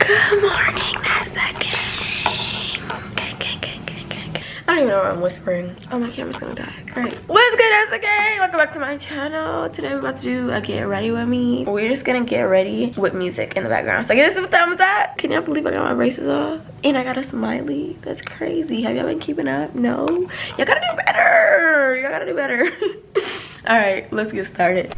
Good morning, Vanessa gang. I don't even know why I'm whispering. Oh, my camera's gonna die. Alright. What's good, Vanessa gang? Welcome back to my channel. Today we're about to do a get ready with me. We're just gonna get ready with music in the background. So give this a thumbs up. Can y'all believe I got my braces off? And I got a smiley. That's crazy. Have y'all been keeping up? No? Y'all gotta do better. Y'all gotta do better. Alright, let's get started.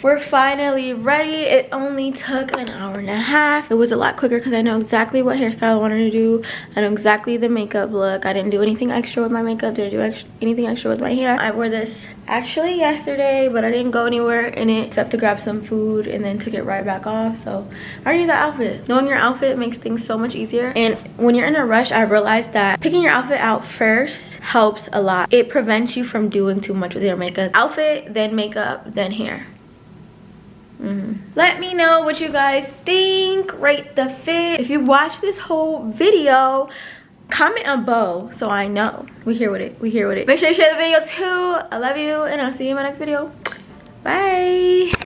we're finally ready. It only took an hour and a half. It was a lot quicker because I know exactly what hairstyle I wanted to do. I know exactly the makeup look. I didn't do anything extra with my makeup, didn't do anything extra with my hair. I wore this actually yesterday, but I didn't go anywhere in it except to grab some food and then took it right back off. So I already knew the outfit. Knowing your outfit makes things so much easier. And when you're in a rush, I realized that picking your outfit out first helps a lot. It prevents you from doing too much with your makeup. Outfit, then makeup, then hair. Let me know what you guys think. Rate the fit. If you watched this whole video, comment a bow so I know. We here with it. We here with it. Make sure you share the video too. I love you and I'll see you in my next video. Bye.